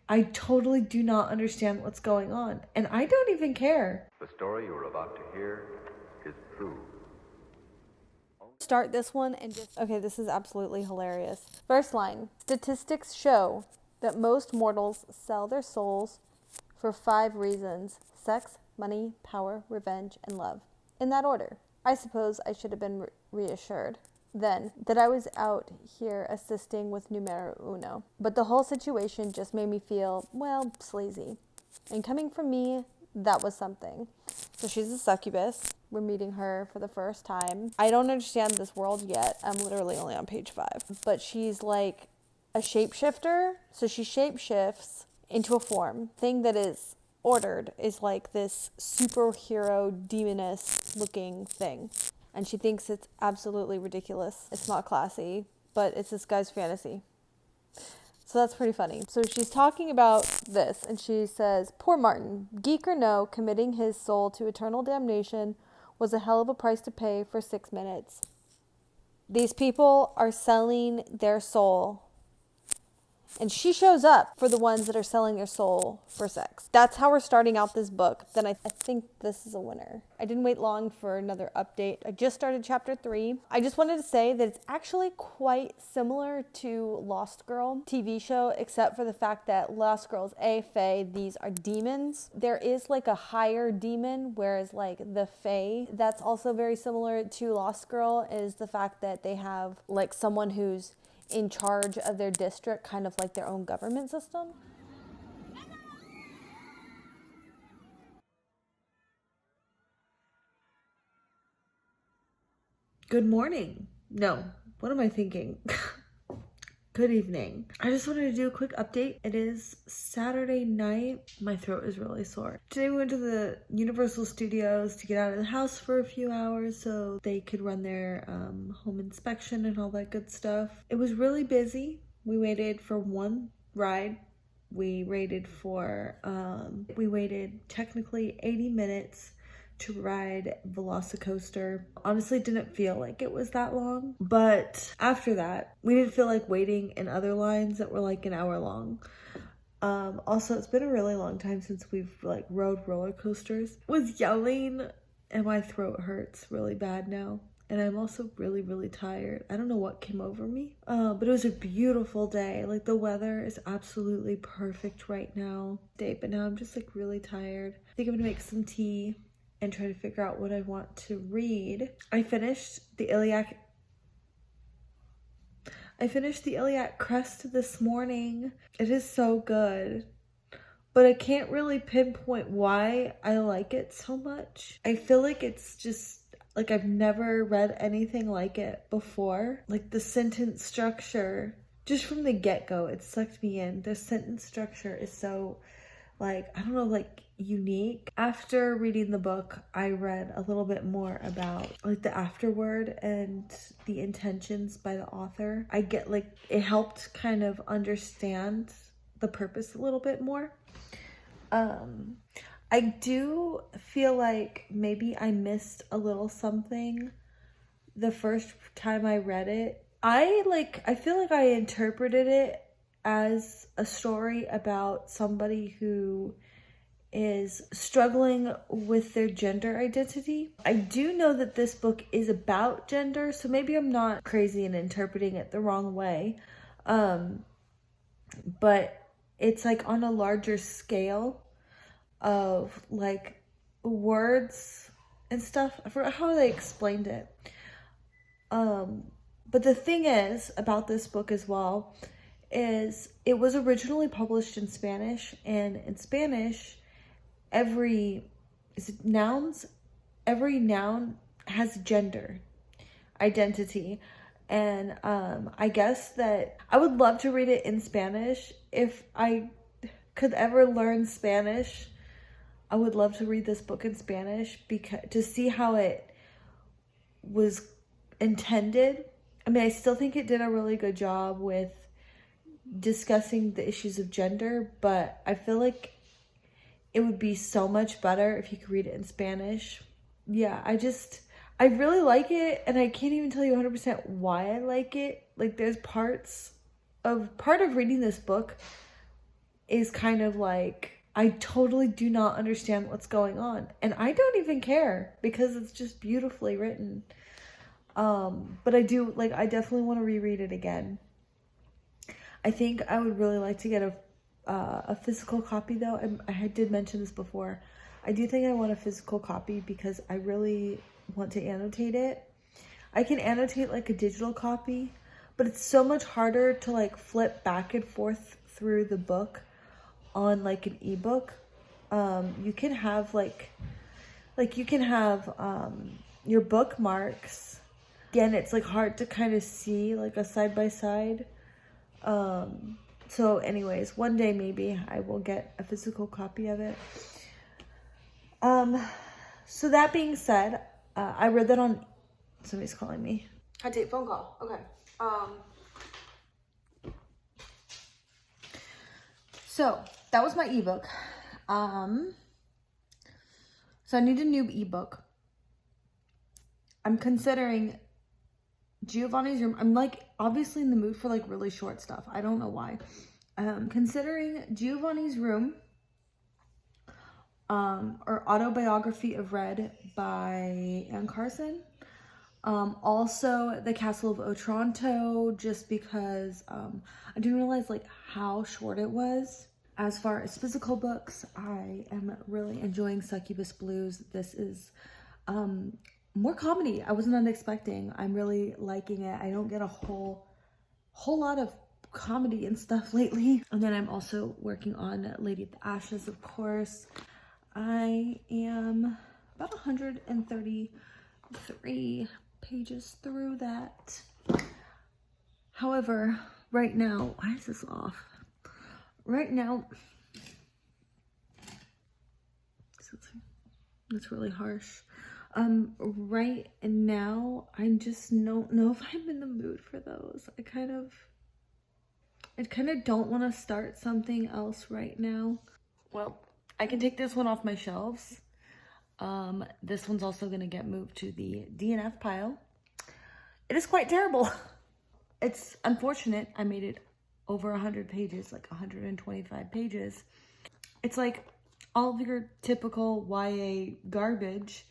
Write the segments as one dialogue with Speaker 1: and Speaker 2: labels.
Speaker 1: I totally do not understand what's going on, and I don't even care.
Speaker 2: The story you are about to hear is true.
Speaker 3: Start this one and just, okay, this is absolutely hilarious. First line, statistics show that most mortals sell their souls for 5 reasons: sex, money, power, revenge, and love. In that order. I suppose I should have been reassured then that I was out here assisting with numero uno. But the whole situation just made me feel, well, sleazy. And coming from me, that was something. So she's a succubus. We're meeting her for the first time. I don't understand this world yet. I'm literally only on page 5. But she's like a shapeshifter. So she shapeshifts into a form. Thing that is ordered is like this superhero demoness looking thing. And she thinks it's absolutely ridiculous. It's not classy, but it's this guy's fantasy. So that's pretty funny. So she's talking about this, and she says, poor Martin, geek or no, committing his soul to eternal damnation was a hell of a price to pay for 6 minutes. These people are selling their soul. And she shows up for the ones that are selling their soul for sex. That's how we're starting out this book. Then I think this is a winner. I didn't wait long for another update. I just started chapter 3. I just wanted to say that it's actually quite similar to Lost Girl TV show, except for the fact that Lost Girl's fae, these are demons. There is like a higher demon, whereas like the fae, that's also very similar to Lost Girl, is the fact that they have like someone who's in charge of their district, kind of like their own government system.
Speaker 1: Good morning. No, what am I thinking? Good evening. I just wanted to do a quick update. It is Saturday night. My throat is really sore. Today we went to the Universal Studios to get out of the house for a few hours so they could run their home inspection and all that good stuff. It was really busy. We waited for one ride. We waited technically 80 minutes to ride Velocicoaster. Honestly, didn't feel like it was that long, but after that we didn't feel like waiting in other lines that were like an hour long. Also, it's been a really long time since we've like rode roller coasters. I was yelling and my throat hurts really bad now, and I'm also really tired. I don't know what came over me, but it was a beautiful day. Like the weather is absolutely perfect right now, but now I'm just like really tired. I think I'm gonna make some tea and try to figure out what I want to read. I finished the Iliac Crest this morning. It is so good, but I can't really pinpoint why I like it so much. I feel like it's just like I've never read anything like it before. Like the sentence structure, just from the get-go, it sucked me in. The sentence structure is so like, I don't know, like unique. After reading the book, I read a little bit more about like the afterword and the intentions by the author. I get like, it helped kind of understand the purpose a little bit more. I do feel like maybe I missed a little something the first time I read it. I feel like I interpreted it as a story about somebody who is struggling with their gender identity. I do know that this book is about gender, so maybe I'm not crazy and interpreting it the wrong way. But it's like on a larger scale of like words and stuff. I forgot how they explained it. But the thing is about this book as well is it was originally published in Spanish, and in Spanish every noun has gender identity. And I guess that I would love to read it in Spanish. If I could ever learn Spanish, I would love to read this book in Spanish because to see how it was intended. I mean, I still think it did a really good job with discussing the issues of gender, but I feel like it would be so much better if you could read it in Spanish. Yeah, I really like it, and I can't even tell you 100% why I like it. Like, there's part of reading this book is kind of like, I totally do not understand what's going on. And I don't even care because it's just beautifully written. But I do, like, I definitely want to reread it again. I think I would really like to get a physical copy though. I did mention this before. I do think I want a physical copy because I really want to annotate it. I can annotate like a digital copy, but it's so much harder to like flip back and forth through the book on like an ebook. You can have you can have your bookmarks. Again, it's like hard to kind of see like a side by side. So anyways, one day maybe I will get a physical copy of it. So that being said, I read that on, somebody's calling me. I take phone call. Okay. So that was my ebook. So I need a new ebook. I'm considering Giovanni's Room. I'm like obviously in the mood for like really short stuff. I don't know why. Considering Giovanni's Room, or Autobiography of Red by Anne Carson. Also The Castle of Otranto, just because I didn't realize like how short it was. As far as physical books, I am really enjoying Succubus Blues. This is more comedy. I was not expecting. I'm really liking it. I don't get a whole lot of comedy and stuff lately. And then I'm also working on Lady of the Ashes, of course. I am about 133 pages through that. However, right now, why is this off? Right now, that's really harsh. Right now, I just don't know if I'm in the mood for those. I kind of don't want to start something else right now. Well, I can take this one off my shelves. This one's also going to get moved to the DNF pile. It is quite terrible. It's unfortunate. I made it over 100 pages, like 125 pages. It's like all of your typical YA garbage,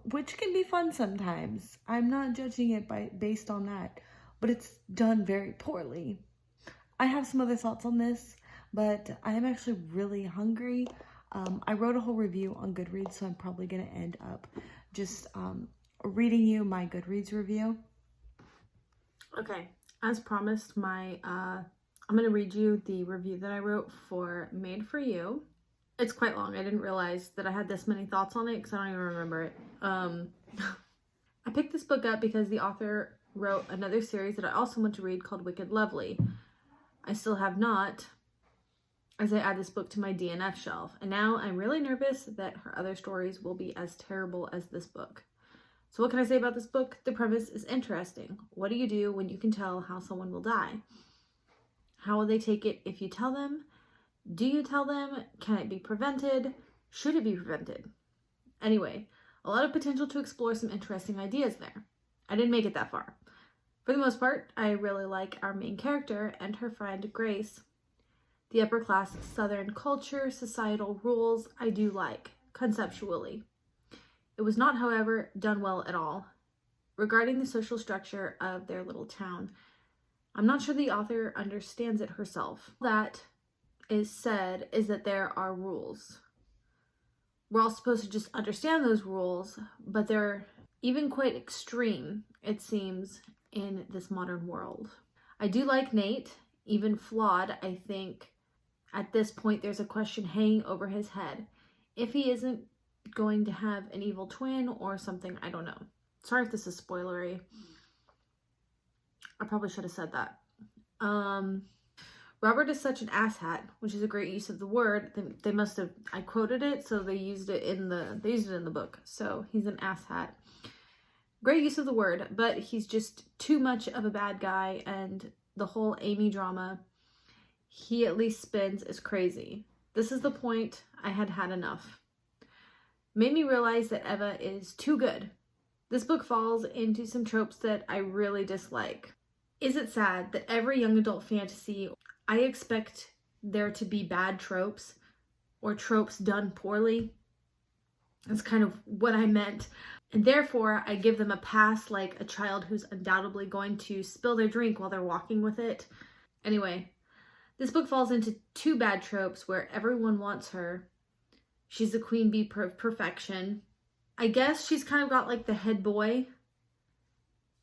Speaker 1: which can be fun sometimes. I'm not judging it based on that, but it's done very poorly. I have some other thoughts on this, but I am actually really hungry. I wrote a whole review on Goodreads, so I'm probably going to end up just reading you my Goodreads review.
Speaker 3: Okay, as promised, I'm going to read you the review that I wrote for Made for You. It's quite long. I didn't realize that I had this many thoughts on it because I don't even remember it. I picked this book up because the author wrote another series that I also want to read called Wicked Lovely. I still have not, as I add this book to my DNF shelf. And now I'm really nervous that her other stories will be as terrible as this book. So what can I say about this book? The premise is interesting. What do you do when you can tell how someone will die? How will they take it if you tell them? Do you tell them? Can it be prevented? Should it be prevented? Anyway, a lot of potential to explore some interesting ideas there. I didn't make it that far. For the most part, I really like our main character and her friend Grace. The upper class Southern culture, societal rules, I do like, conceptually. It was not, however, done well at all. Regarding the social structure of their little town, I'm not sure the author understands it herself. That is said is that there are rules. We're all supposed to just understand those rules, but they're even quite extreme, it seems, in this modern world. I do like Nate, even flawed. I think at this point there's a question hanging over his head. If he isn't going to have an evil twin or something, I don't know. Sorry if this is spoilery. I probably should have said that. Robert is such an asshat, which is a great use of the word. They must have, I quoted it, so they used it in the book. So he's an asshat. Great use of the word, but he's just too much of a bad guy, and the whole Amy drama he at least spins is crazy. This is the point I had enough. Made me realize that Eva is too good. This book falls into some tropes that I really dislike. Is it sad that every young adult fantasy I expect there to be bad tropes or tropes done poorly. That's kind of what I meant. And therefore, I give them a pass like a child who's undoubtedly going to spill their drink while they're walking with it. Anyway, this book falls into two bad tropes where everyone wants her. She's the queen bee perfection. I guess she's kind of got like the head boy.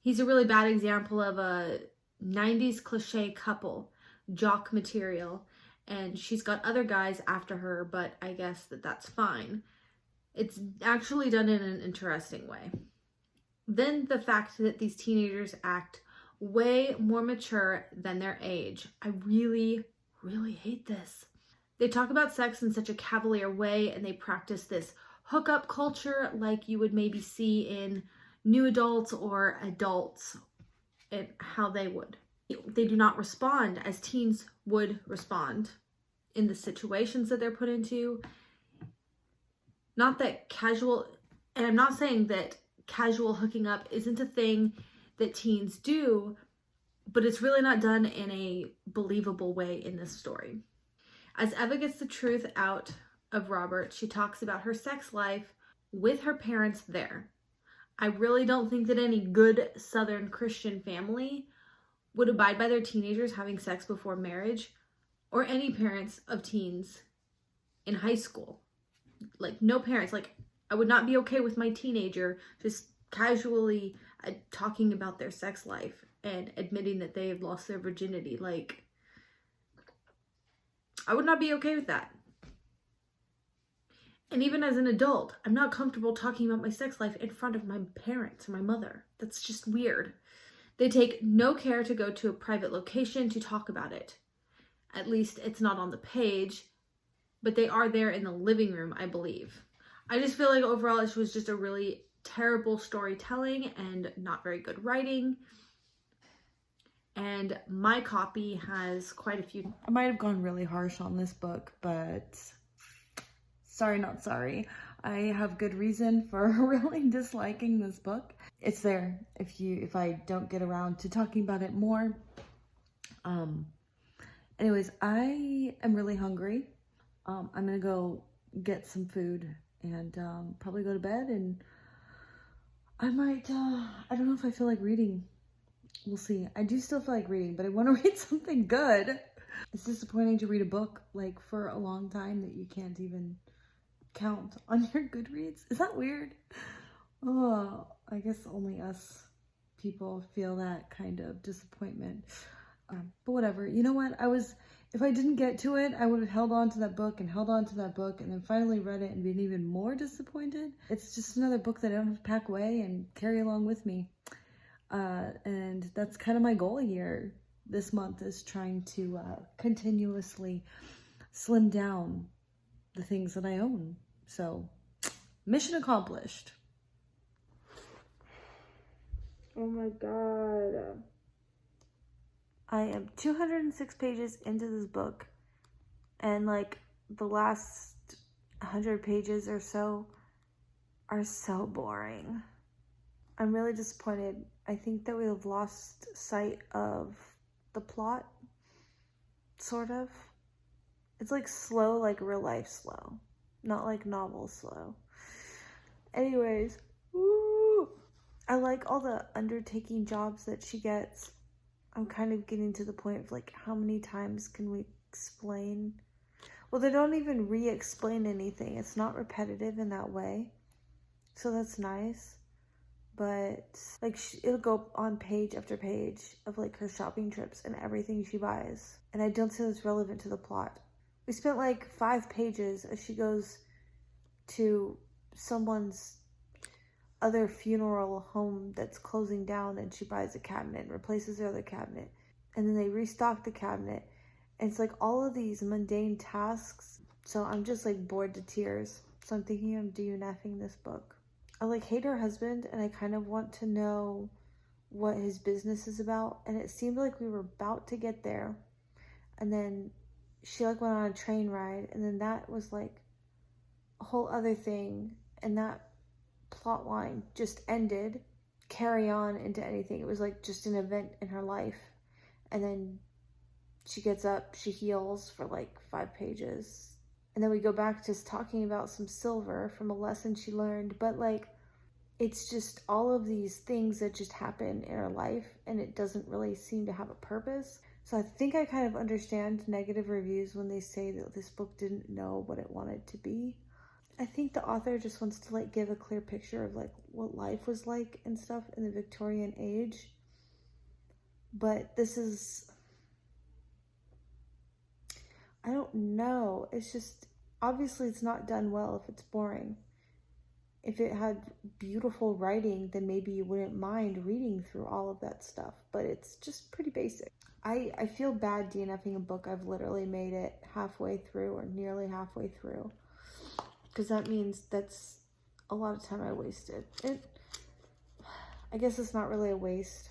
Speaker 3: He's a really bad example of a 90s cliche couple, jock material. And she's got other guys after her, but I guess that's fine. It's actually done in an interesting way. Then the fact that these teenagers act way more mature than their age. I really, really hate this. They talk about sex in such a cavalier way, and they practice this hookup culture like you would maybe see in new adults or adults, and how they would. They do not respond as teens would respond in the situations that they're put into. Not that casual, and I'm not saying that casual hooking up isn't a thing that teens do, but it's really not done in a believable way in this story. As Eva gets the truth out of Robert, she talks about her sex life with her parents there. I really don't think that any good Southern Christian family would abide by their teenagers having sex before marriage, or any parents of teens in high school. Like, no parents. Like, I would not be okay with my teenager just casually talking about their sex life and admitting that they have lost their virginity. Like, I would not be okay with that. And even as an adult, I'm not comfortable talking about my sex life in front of my parents or my mother. That's just weird. They take no care to go to a private location to talk about it. At least it's not on the page, but they are there in the living room, I believe. I just feel like overall it was just a really terrible storytelling and not very good writing. And my copy has quite a few.
Speaker 1: I might have gone really harsh on this book, but sorry, not sorry. I have good reason for really disliking this book. It's there if I don't get around to talking about it more. Anyways, I am really hungry. I'm gonna go get some food and probably go to bed, and I might, I don't know if I feel like reading. We'll see. I do still feel like reading, but I want to read something good. It's disappointing to read a book like for a long time that you can't even count on your Goodreads. Is that weird? Oh, I guess only us people feel that kind of disappointment. But whatever. You know what? If I didn't get to it, I would have held on to that book and held on to that book and then finally read it and been even more disappointed. It's just another book that I don't have to pack away and carry along with me. And that's kind of my goal here this month, is trying to continuously slim down the things that I own. So, mission accomplished. Oh my god. I am 206 pages into this book, and like the last 100 pages or so are so boring. I'm really disappointed. I think that we have lost sight of the plot, sort of. It's like slow, like real life slow, not like novel slow. Anyways, woo! I like all the undertaking jobs that she gets. I'm kind of getting to the point of like, how many times can we explain? Well, they don't even re-explain anything. It's not repetitive in that way. So that's nice. But like, it'll go on page after page of like her shopping trips and everything she buys. And I don't see that's relevant to the plot. We spent like 5 pages as she goes to someone's other funeral home that's closing down, and she buys a cabinet and replaces their other cabinet, and then they restock the cabinet, and it's like all of these mundane tasks. So I'm just like bored to tears. So I'm thinking of DNF'ing this book. I like hate her husband, and I kind of want to know what his business is about, and it seemed like we were about to get there, and then she like went on a train ride, and then that was like a whole other thing, and that plot line just ended, carry on into anything. It was like just an event in her life, and then She gets up, she heals for like 5 pages. And then we go back to talking about some silver from a lesson she learned. But like, it's just all of these things that just happen in her life, and it doesn't really seem to have a purpose. So I think I kind of understand negative reviews when they say that this book didn't know what it wanted to be. I think the author just wants to like give a clear picture of like what life was like and stuff in the Victorian age. But this is, I don't know. It's just, obviously it's not done well if it's boring. If it had beautiful writing, then maybe you wouldn't mind reading through all of that stuff. But it's just pretty basic. I feel bad DNFing a book I've literally made it halfway through or nearly halfway through. Because that means that's a lot of time I wasted. I guess it's not really a waste.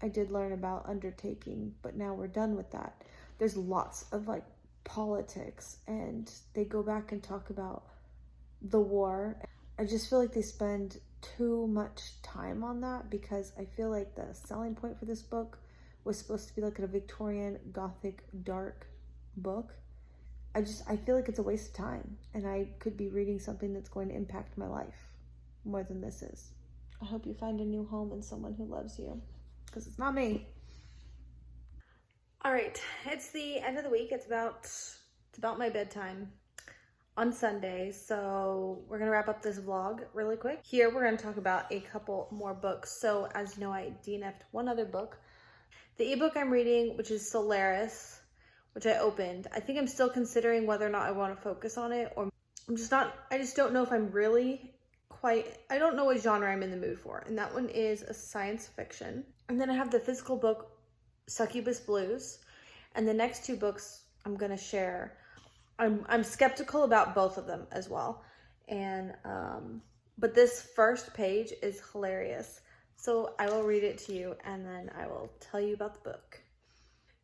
Speaker 1: I did learn about undertaking, but now we're done with that. There's lots of like politics, and they go back and talk about the war. I just feel like they spend too much time on that, because I feel like the selling point for this book was supposed to be like a Victorian gothic dark book. I feel like it's a waste of time, and I could be reading something that's going to impact my life more than this is. I hope you find a new home and someone who loves you, because it's not me. All right, it's the end of the week. It's about my bedtime on Sunday, so we're gonna wrap up this vlog really quick. Here we're gonna talk about a couple more books. So as you know, I DNF'd one other book. The ebook I'm reading, which is Solaris, which I opened. I think I'm still considering whether or not I want to focus on it, or I just don't know if I'm really I don't know what genre I'm in the mood for. And that one is a science fiction. And then I have the physical book, Succubus Blues. And the next 2 books I'm gonna share. I'm skeptical about both of them as well. And, but this first page is hilarious. So I will read it to you, and then I will tell you about the book.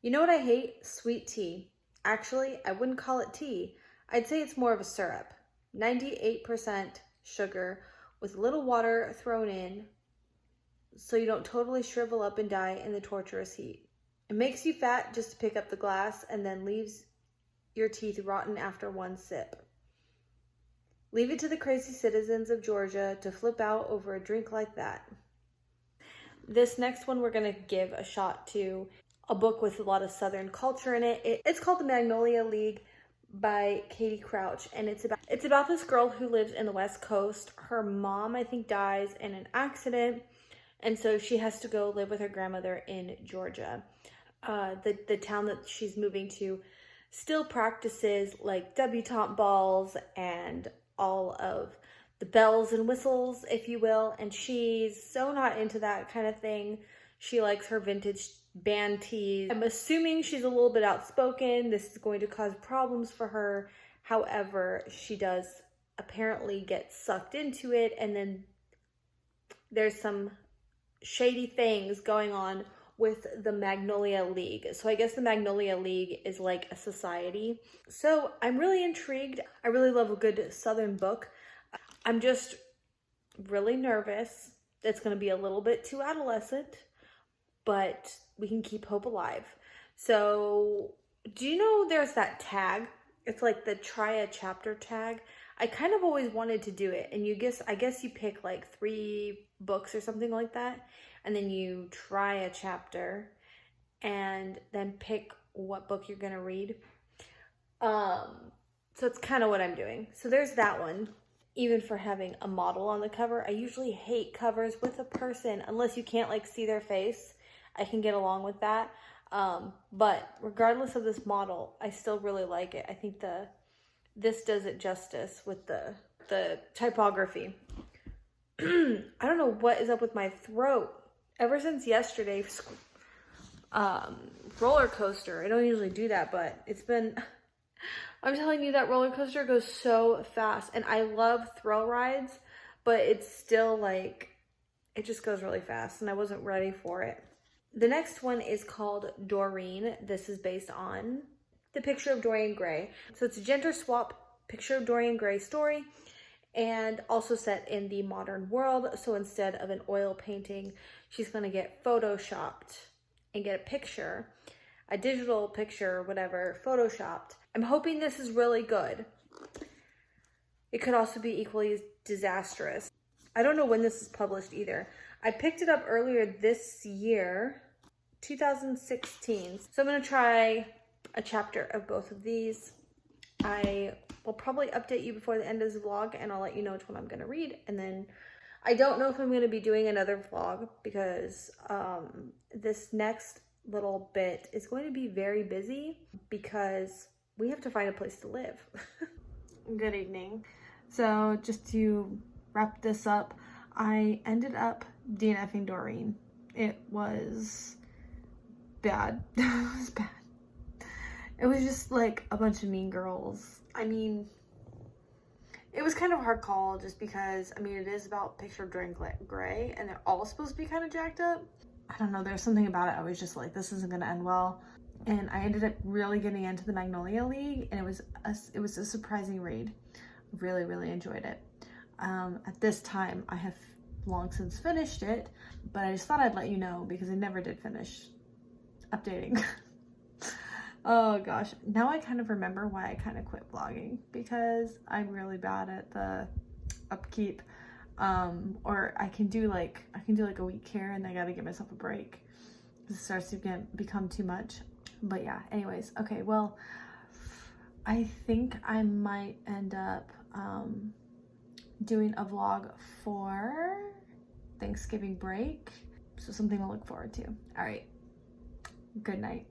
Speaker 1: You know what I hate? Sweet tea. Actually, I wouldn't call it tea. I'd say it's more of a syrup. 98% sugar with a little water thrown in so you don't totally shrivel up and die in the torturous heat. It makes you fat just to pick up the glass, and then leaves your teeth rotten after one sip. Leave it to the crazy citizens of Georgia to flip out over a drink like that. This next one we're going to give a shot to a book with a lot of Southern culture in it. It's called The Magnolia League by Katie Crouch, and it's about this girl who lives in the West Coast. Her mom, I think, dies in an accident, and so she has to go live with her grandmother in Georgia. The town that she's moving to still practices like debutante balls and all of the bells and whistles, if you will, and she's so not into that kind of thing. She likes her vintage band tees. I'm assuming she's a little bit outspoken. This is going to cause problems for her. However, she does apparently get sucked into it, and then there's some shady things going on with the Magnolia League. So I guess the Magnolia League is like a society. So I'm really intrigued. I really love a good Southern book. I'm just really nervous. It's going to be a little bit too adolescent, but we can keep hope alive. So do you know there's that tag? It's like the try a chapter tag. I kind of always wanted to do it. And I guess you pick like 3 books or something like that. And then you try a chapter and then pick what book you're going to read. So it's kind of what I'm doing. So there's that one. Even for having a model on the cover. I usually hate covers with a person unless you can't like see their face. I can get along with that. But regardless of this model, I still really like it. I think this does it justice with the typography. I don't know what is up with my throat. Ever since yesterday, roller coaster. I don't usually do that, but it's been... I'm telling you, that roller coaster goes so fast, and I love thrill rides, but it's still like, it just goes really fast, and I wasn't ready for it. The next one is called Doreen. This is based on the Picture of Dorian Gray. So it's a gender swap Picture of Dorian Gray story, and also set in the modern world. So instead of an oil painting, she's going to get photoshopped and get a picture a digital picture, whatever, photoshopped. I'm hoping this is really good. It could also be equally disastrous. I don't know when this is published either. I picked it up earlier this year, 2016. So I'm gonna try a chapter of both of these. I will probably update you before the end of the vlog, and I'll let you know which one I'm gonna read. And then I don't know if I'm gonna be doing another vlog because this next little bit is going to be very busy because we have to find a place to live. Good evening. So just to wrap this up, I ended up DNFing Doreen. It was bad. It was bad. It was just like a bunch of mean girls. I mean, it was kind of a hard call just because, I mean, it is about Picture During Gray and they're all supposed to be kind of jacked up. I don't know, there's something about it. I was just like, this isn't gonna end well. And I ended up really getting into the Magnolia League, and it was a surprising read. Really, really enjoyed it. At this time, I have long since finished it, but I just thought I'd let you know because I never did finish updating. Oh gosh, now I kind of remember why I kind of quit vlogging, because I'm really bad at the upkeep. Or I can do like a week here and I gotta give myself a break. It starts to become too much. But yeah, anyways, okay, well, I think I might end up doing a vlog for Thanksgiving break. So something to look forward to. All right, good night.